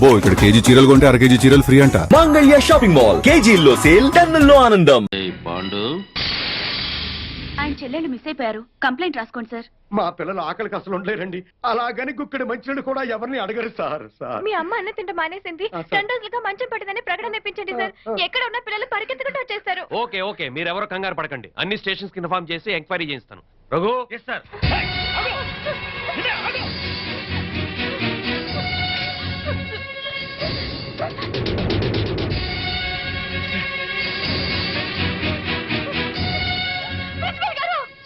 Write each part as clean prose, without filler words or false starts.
అబ్బో ఇక్కడ కేజీ చీరలు కొంటే అర కేజీ చీరలు ఫ్రీ అంట. మంగళ్య షాపింగ్ మాల్, కేజీల్లో సేల్, టన్నుల్లో ఆనందం. పాండు, ఆయన చెల్లెలు మిస్ అయిపోయారు. కంప్లైంట్ రాసుకోండి సార్. మా పిల్లలు ఆకలికి అసలు ఉండలేరండి. అలాగని గుక్కడి మంచినీళ్ళు కూడా ఎవరిని అడగరు సార్. మీ అమ్మ అన్న తింట మానేసింది. 2 రోజులుగా మంచం పట్టిందని ప్రకటన ఇప్పించండి సార్. ఎక్కడ ఉన్న పిల్లలు పరిగెత్తుకుంటూ వచ్చేస్తారు. ఓకే ఓకే, మీరెవరో కంగారు పడకండి. అన్ని స్టేషన్స్ కి ఇన్ఫార్మ్ చేసి ఎంక్వైరీ చేయిస్తాను. రఘు. Yes sir.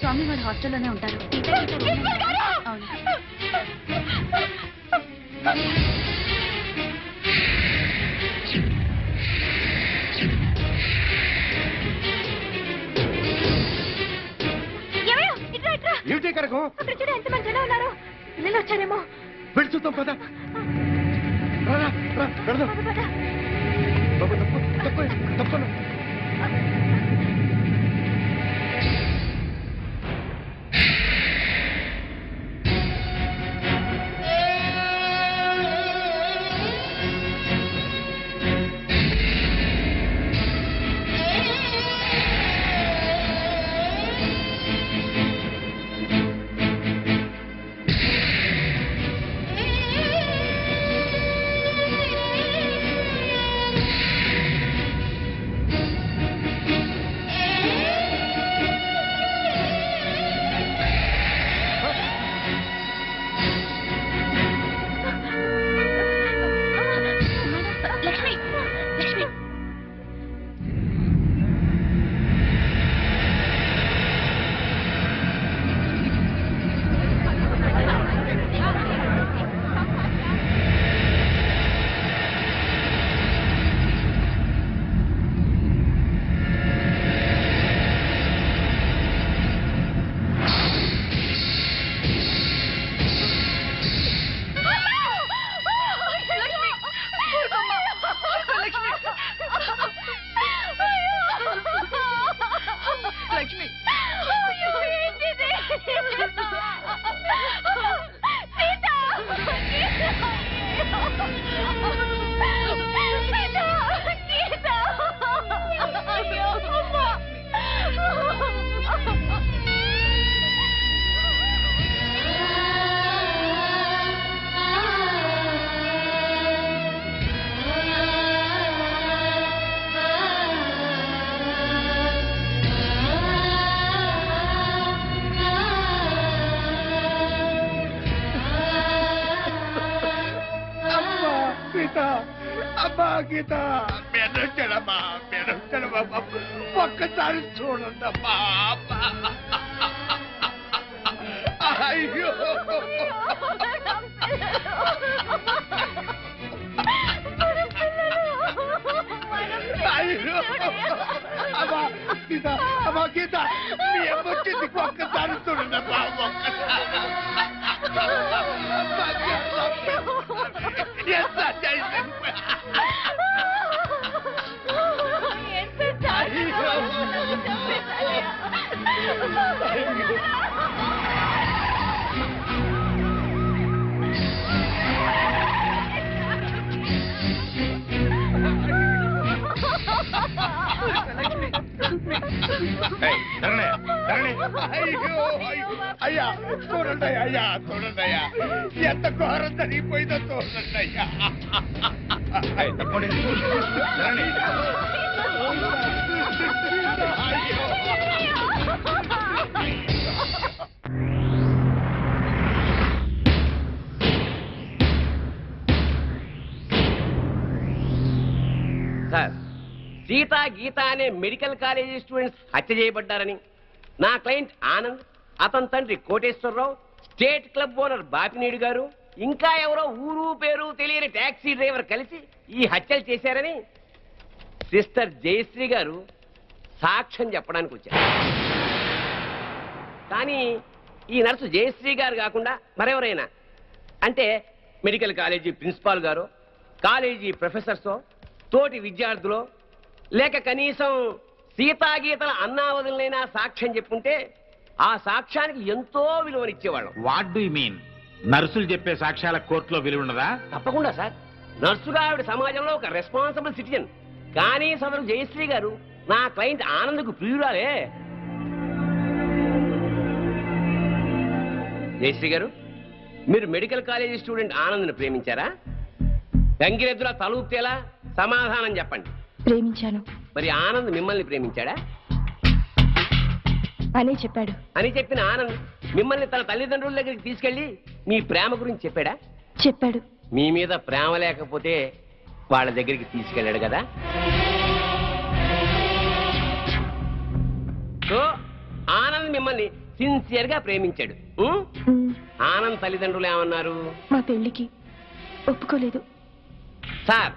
స్వామి వారు హాస్టల్లోనే ఉంటారు. అవును. ఏమిటి కరకం? అక్కడ చూడ ఎంత మంది జనం ఉన్నారు. పిల్లలు వచ్చారేమో. వెళ్ళి చూద్దాం పద. పెడదాం. తప్పను. గీత మెరచడమా ఒక్కసారి చూడండమ్మా. అయ్యో అయ్యో అమ్మా గీత, అమ్మా గీత, మీ అమ్మొచ్చింది ఒక్కసారి చూడండమ్మా. అయ్యా చూడండి అయ్యా, చూడండి అయ్యా, ఎంత ఘోరం జరిగిపోయిందో చూడండి అయ్యా. సార్, సీతా గీత అనే మెడికల్ కాలేజీ స్టూడెంట్స్ హత్య చేయబడ్డారని నా క్లయింట్ ఆనంద్, అతని తండ్రి Koteswararao, state club owner Bapineedu గారు, ఇంకా ఎవరో ఊరు పేరు తెలియని టాక్సీ డ్రైవర్ కలిసి ఈ హత్యలు చేశారని సిస్టర్ జయశ్రీ గారు సాక్ష్యం చెప్పడానికి వచ్చారు. కానీ ఈ నర్సు జయశ్రీ గారు కాకుండా మరెవరైనా, అంటే మెడికల్ కాలేజీ ప్రిన్సిపాల్ గారు, కాలేజీ ప్రొఫెసర్సో, తోటి విద్యార్థులు, లేక కనీసం సీతాగీతల అన్నావదులైనా సాక్ష్యం చెప్పుంటే ఆ సాక్ష్యానికి ఎంతో విలువనిచ్చేవాళ్ళం. What do you mean? నర్సులు చెప్పే సాక్ష్యాల కోర్టులో విలువ ఉన్నదా? తప్పకుండా సార్. నర్సుగా ఆవిడ సమాజంలో ఒక రెస్పాన్సిబుల్ సిటిజన్. కానీ సదరు జయశ్రీ గారు నా క్లయింట్ ఆనంద్కు ప్రియురాలే. జయశ్రీ గారు, మీరు మెడికల్ కాలేజీ స్టూడెంట్ ఆనంద్ని ప్రేమించారా? గంగిరెద్దులా తలూపుతేలా సమాధానం చెప్పండి. ప్రేమించాను మరి ఆనంద్ మిమ్మల్ని ప్రేమించాడా? అనే చెప్పాడు. అని చెప్పిన ఆనంద్ మిమ్మల్ని తన తల్లిదండ్రుల దగ్గరికి తీసుకెళ్లి మీ ప్రేమ గురించి చెప్పాడా? చెప్పాడు. మీ మీద ప్రేమ లేకపోతే వాళ్ళ దగ్గరికి తీసుకెళ్ళాడు కదా. సో ఆనంద్ మిమ్మల్ని సిన్సియర్ గా ప్రేమించాడు. ఆనంద్ తల్లిదండ్రులు ఏమన్నారు? మా పెళ్లికి ఒప్పుకోలేదు. సార్,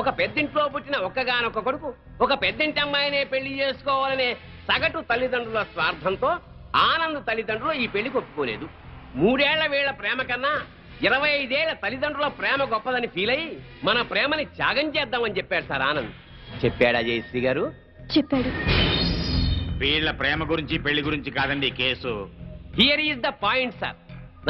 ఒక పెద్దింట్లో పుట్టిన ఒక్కగానొక్క కొడుకు ఒక పెద్దింటి అమ్మాయినే పెళ్లి చేసుకోవాలనే సగటు తల్లిదండ్రుల స్వార్థంతో ఆనంద్ తల్లిదండ్రులు ఈ పెళ్లికి ఒప్పుకోలేదు. 3 ఏళ్ల వీళ్ల ప్రేమ కన్నా 25 ఏళ్ల తల్లిదండ్రుల ప్రేమ గొప్పదని ఫీల్ అయ్యి మన ప్రేమని త్యాగం చేద్దామని చెప్పాడు సార్ ఆనంద్. చెప్పాడా జయశ్రీ గారు? చెప్పాడు. వీళ్ళ ప్రేమ గురించి పెళ్లి గురించి కాదండి case. Here is the point sir.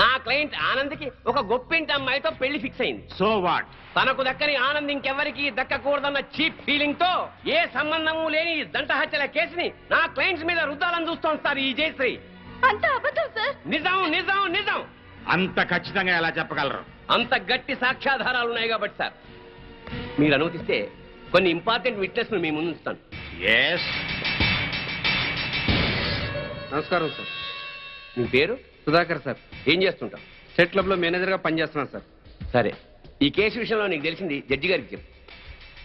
నా క్లయింట్ ఆనంద్కి ఒక గొప్పింటి అమ్మాయితో పెళ్లి ఫిక్స్ అయింది. So what? తనకు దక్కని ఆనంద్ ఇంకెవరికి దక్కకూడదన్న చీప్ ఫీలింగ్ తో ఏ సంబంధము లేని ఈ దంట హత్యల కేసుని నా క్లయింట్స్ మీద రుద్దాలని చూస్తోంది సార్ ఈ జయశ్రీ. అంత అబద్ధం సార్. నిజం నిజం నిజం. అంత ఖచ్చితంగా ఎలా చెప్పగలరు? అంత గట్టి సాక్ష్యాధారాలు ఉన్నాయి కాబట్టి సార్, మీరు అనుమతిస్తే కొన్ని ఇంపార్టెంట్ విట్నెస్ మీ ముందు ఉంచుతాను. ఎస్. నమస్కారం సార్. మీ పేరు? సుధాకర్ సార్. ఏం చేస్తుంటాం? స్టేట్ క్లబ్ లో మేనేజర్ గా పనిచేస్తున్నాను సార్. సరే, ఈ కేసు విషయంలో నీకు తెలిసింది జడ్జి గారికి చెప్పు.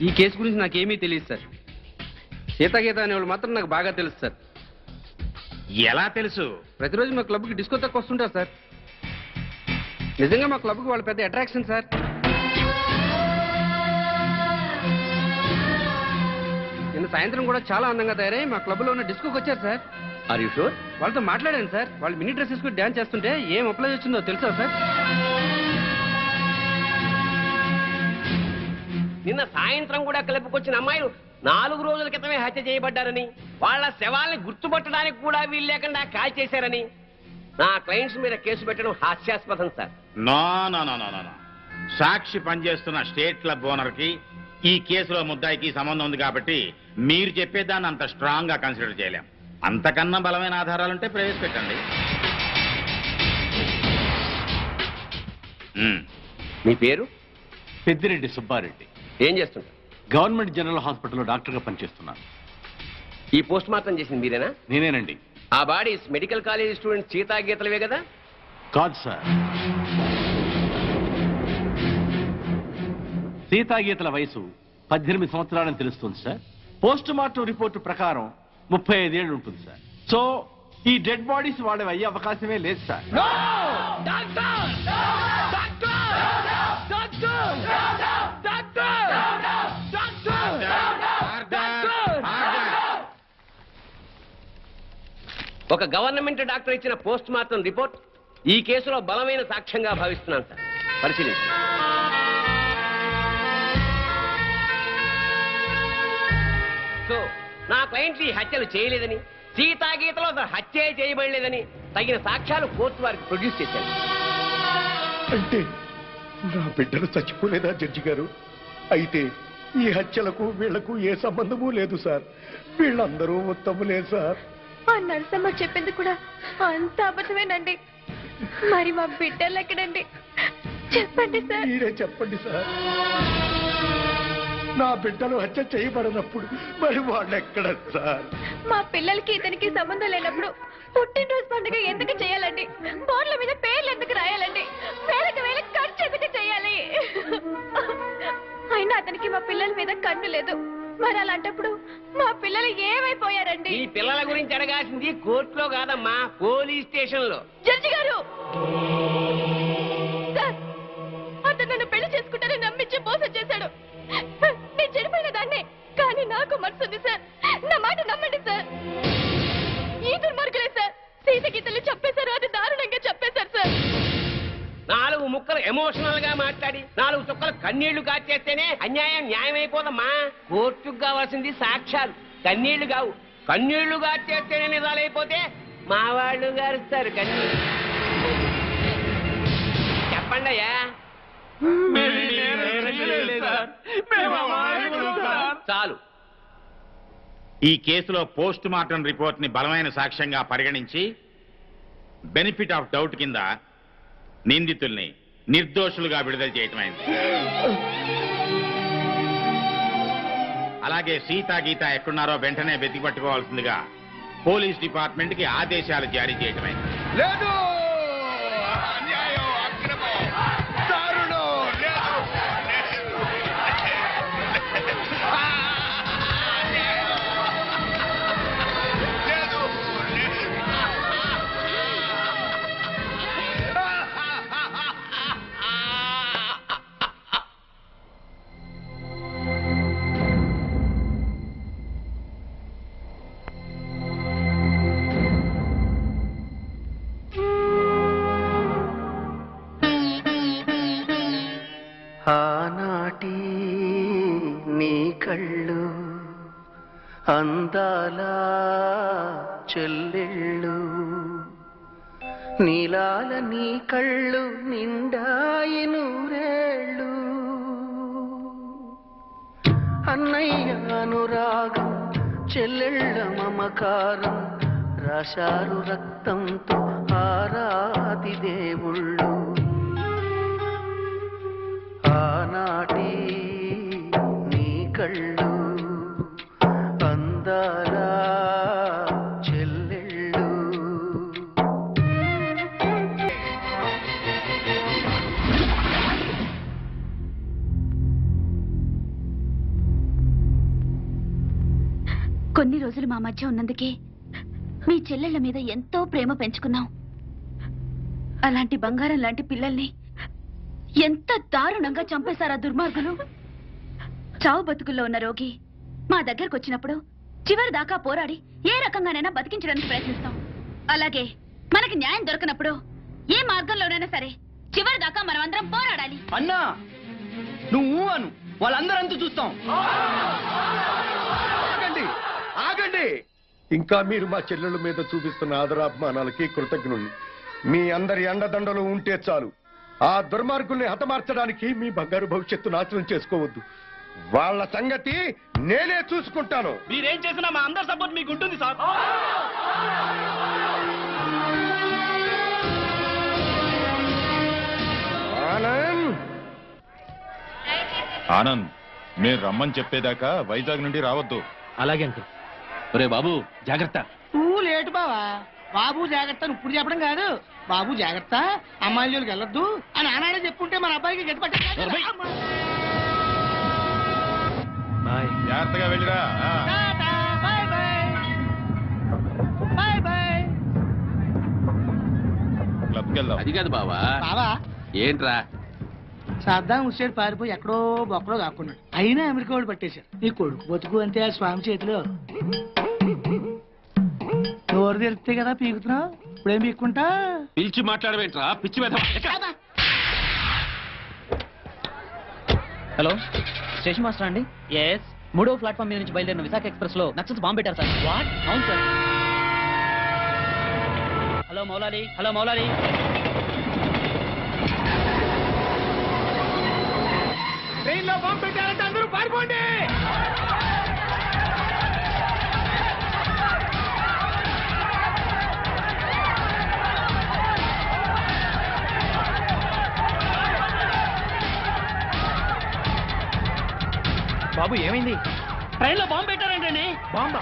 ఈ కేసు గురించి నాకేమీ తెలియదు సార్. సీతాగీత అనేవాళ్ళు మాత్రం నాకు బాగా తెలుసు సార్. ఎలా తెలుసు? ప్రతిరోజు మా క్లబ్కి డిస్కో తక్కువ వస్తుంటారు సార్. నిజంగా మా క్లబ్కి వాళ్ళ పెద్ద అట్రాక్షన్ సార్. నిన్న సాయంత్రం కూడా చాలా అందంగా తయారై మా క్లబ్లో ఉన్న డిస్కోకి వచ్చారు సార్. Are you sure? వాళ్ళతో మాట్లాడాను సార్. వాళ్ళు మినీ డ్రెస్ వేసుకుని డ్యాన్స్ చేస్తుంటే ఏం అప్లై వచ్చిందో తెలుసా సార్? నిన్న సాయంత్రం కూడా క్లబ్కి అమ్మాయిలు 4 రోజుల క్రితమే హత్య చేయబడ్డారని, వాళ్ళ శవాల్ని గుర్తుపట్టడానికి కూడా వీలు లేకుండా కాల్ చేశారని నా క్లయింట్స్ మీద కేసు పెట్టడం హాస్యాస్పదం sir. No no no no no. సాక్షి పనిచేస్తున్న స్టేట్ క్లబ్ ఓనర్ కి ఈ కేసులో ముద్దాయికి సంబంధం ఉంది కాబట్టి మీరు చెప్పేదాన్ని అంత స్ట్రాంగ్ గా కన్సిడర్ చేయలేం. అంతకన్నా బలమైన ఆధారాలుంటే ప్రవేశపెట్టండి. మీ పేరు? పెద్దిరెడ్డి సుబ్బారెడ్డి. ఏం చేస్తుంటారు? గవర్నమెంట్ జనరల్ హాస్పిటల్లో డాక్టర్గా పనిచేస్తున్నాను. ఈ పోస్ట్ మార్టం చేసింది మీరేనా? నేనేనండి. ఆ bodies medical college student Sita గీతలవే కదా? కాదు సార్. సీతాగీతల వయసు 18 సంవత్సరాలని తెలుస్తుంది సార్. పోస్ట్ మార్టం రిపోర్టు ప్రకారం 35 ఏళ్ళు ఉంటుంది సార్. సో ఈ డెడ్ బాడీస్ వాళ్ళవి అయ్యే అవకాశమే లేదు సార్. ఒక గవర్నమెంట్ డాక్టర్ ఇచ్చిన పోస్ట్ మార్టం రిపోర్ట్ ఈ కేసులో బలమైన సాక్ష్యంగా భావిస్తున్నాను సార్. పరిశీలించండి. సో నా క్లయింట్ ఈ హత్యలు చేయలేదని, సీతాగీతలో అసలు హత్య చేయబడలేదని తగిన సాక్ష్యాలు కోర్టు వారికి ప్రొడ్యూస్ చేశారు. అంటే నా బిడ్డలు చచ్చిపోలేదా జడ్జి గారు? అయితే ఈ హత్యలకు వీళ్లకు ఏ సంబంధము లేదు సార్. వీళ్ళందరూ ఉత్తములే సార్. ఆ నరసమ్మ చెప్పింది కూడా అంత అబద్ధమేనండి. మరి మా బిడ్డలు ఎక్కడండి? చెప్పండి సార్. మీరే చెప్పండి సార్. నా బిడ్డలు హత్య చేయబడినప్పుడు మరి వాళ్ళు ఎక్కడ సార్? మా పిల్లలకి ఇతనికి సంబంధం లేనప్పుడు పుట్టినరోజు పండుగ ఎందుకు చేయాలండి? బోర్డుల మీద పేర్లు ఎందుకు రాయాలండి? వేలకు వేల ఖర్చు ఎందుకు చేయాలి? అయినా అతనికి మా పిల్లల మీద కన్ను లేదు. మరి అలాంటప్పుడు మా పిల్లలు ఏమైపోయారండి? ఈ పిల్లల గురించి అడగాల్సింది కోర్టులో కాదమ్మా, పోలీస్ స్టేషన్ లో. జడ్జి గారు, సార్, అతను నన్ను పెళ్లి చేసుకుంటానని నమ్మించి మోసం చేశాడు. నేను చెడిపోయిన దాన్ని, కానీ నాకు మనసు ఉంది సార్. నా మాట నమ్మండి సార్. ఈ దుర్మార్గులే సార్ సీత గీతలు చెప్పేశారు. అది దారుణంగా చెప్పేశారు సార్. 4 ముక్కలు ఎమోషనల్ గా మాట్లాడి 4 చుక్కలు కన్నీళ్లు కాచేస్తేనే అన్యాయం న్యాయం అయిపోదమ్మా. కోర్టుకు కావాల్సింది సాక్ష్యాలు, కన్నీళ్లు కావు. కన్నీళ్లు కాచేస్తేనే నిజాలైపోతే మా వాళ్ళు గారుస్తారు కన్నీళ్ళు. చెప్పండి అయ్యా. సార్ మేము అమాయకులం సార్. చాలు. ఈ కేసులో పోస్ట్ మార్టం రిపోర్ట్ ని బలమైన సాక్ష్యంగా పరిగణించి బెనిఫిట్ ఆఫ్ డౌట్ కింద నిందితుల్ని నిర్దోషులుగా విడుదల చేయటమైంది. అలాగే సీతా గీత ఎక్కడున్నారో వెంటనే వెతికి పట్టుకోవాల్సిందిగా పోలీస్ డిపార్ట్మెంట్ కి ఆదేశాలు జారీ చేయటమైంది. లేదు, అన్యాయం, అక్రమం, దారుణం, లేదు, ఆనాటి నీ కళ్ళు అందాల చెల్లెళ్ళు, నీలాల నీ కళ్ళు నిండాయి నూరేళ్ళు. అన్నయ్య అనురాగం చెల్లెళ్ళ మమకారం రాశారు రక్తంతో ఆరాతి దేవుళ్ళు. ఆనాటి నీ కళ్ళు అందాల చెల్లెళ్ళు. కొన్ని రోజులు మా మధ్య ఉన్నందుకే మీ చెల్లెళ్ళ మీద ఎంతో ప్రేమ పెంచుకున్నాం. అలాంటి బంగారం లాంటి పిల్లల్ని ఎంత దారుణంగా చంపేశారా దుర్మార్గులు. చావు బతుకుల్లో ఉన్న రోగి మా దగ్గరకు వచ్చినప్పుడు చివరి దాకా పోరాడి ఏ రకంగానైనా బతికించడానికి ప్రయత్నిస్తాం. అలాగే మనకి న్యాయం దొరకనప్పుడు ఏ మార్గంలోనైనా సరే చివరి దాకా మనం అందరం పోరాడాలి. అన్నా నువ్వు అను, వాళ్ళందరంతా చూస్తాం. ఆగండి, ఆగండి. ఇంకా మీరు మా చెల్లెళ్ళ మీద చూపిస్తున్న ఆదరాభిమానాలకి కృతజ్ఞుణ్ణి. మీ అందరి అండదండలు ఉంటే చాలు. ఆ దుర్మార్గుల్ని హతమార్చడానికి మీ బంగారు భవిష్యత్తు నాశనం చేసుకోవద్దు. వాళ్ళ సంగతి నేనే చూసుకుంటాను. మీరేం చేసినా మా అందరి సపోర్ట్ మీకు ఉంటుంది సార్. ఆనంద్, ఆనంద్, మీరు రమ్మని చెప్పేదాకా వైజాగ్ నుండి రావద్దు. అలాగే అంకుల్. ఒరే బాబు జాగ్రత్త. నువ్వు లేటు బావా. బాబు జాగ్రత్త అని ఇప్పుడు చెప్పడం కాదు. బాబు జాగ్రత్త, అమ్మాయిల జోలికి వెళ్ళొద్దు అని ఆనాడే చెప్పుంటే మన అబ్బాయికి గతి పట్టే. బాయ్. జాగ్రత్తగా వెళ్ళిరా. Bye bye. Bye bye. క్లబ్కి వెళ్దాం. అది కాదు బావా. బావా, ఏంట్రా? సద్దాం హుస్సేన్ పారిపోయి ఎక్కడో బొక్కలో కాకున్నాడు. అయినా అమెరికా వాళ్ళు పట్టేశారు. నీ కొడుకు బతుకు అంతే ఆ స్వామి చేతిలో. నోరు తెరిస్తే కదా పీకుతున్నావు. ఇప్పుడేం పీక్కుంటా? పిలిచి మాట్లాడవేంట్రా పిచ్చి మీద. హలో, స్టేషన్ మాస్టర్ అండి? ఎస్. 3వ ప్లాట్ఫామ్ మీద నుంచి బయలుదేరిన విశాఖ ఎక్స్ప్రెస్ లో నక్సల్స్ బాంబు పెట్టారు సార్. వాట్? అవును sir. Hello Moula Ali, hello Moula Ali. ట్రైన్లో బాంబు పెట్టారంటే అందరూ పారిపోండి. బాబు ఏమైంది? ట్రైన్లో బాంబు పెట్టారంటే. బాంబా?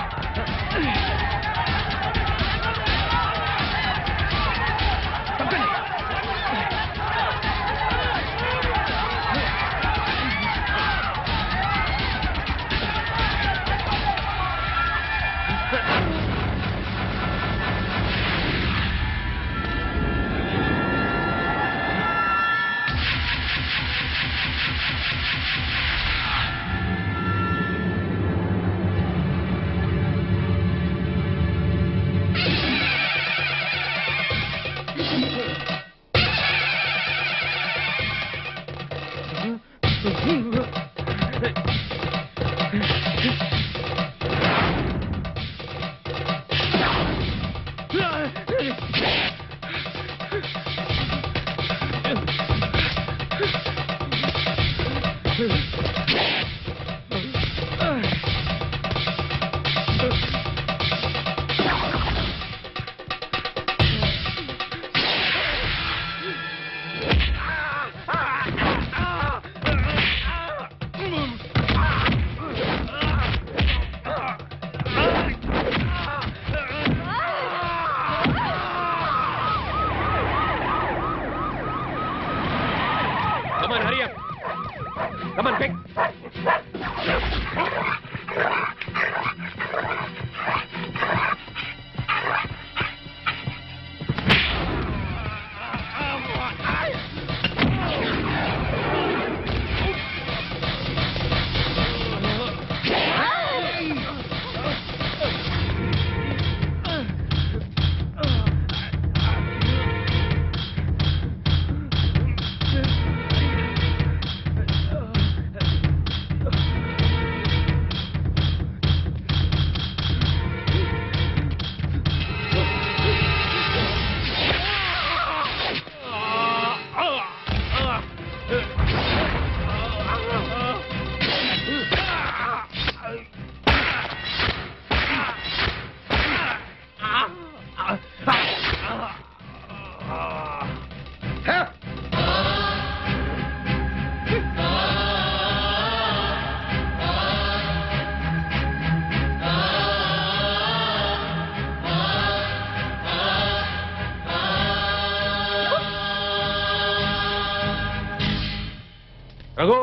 రఘు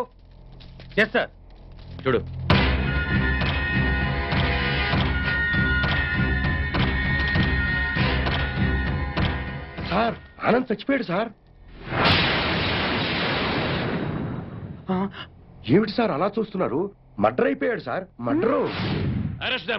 చేస్తా చూడు. సార్ ఆనంద్ చచ్చిపోయాడు సార్. ఏమిటి సార్ అలా చూస్తున్నారు? మర్డర్ అయిపోయాడు సార్, మర్డరు. అరెస్ట్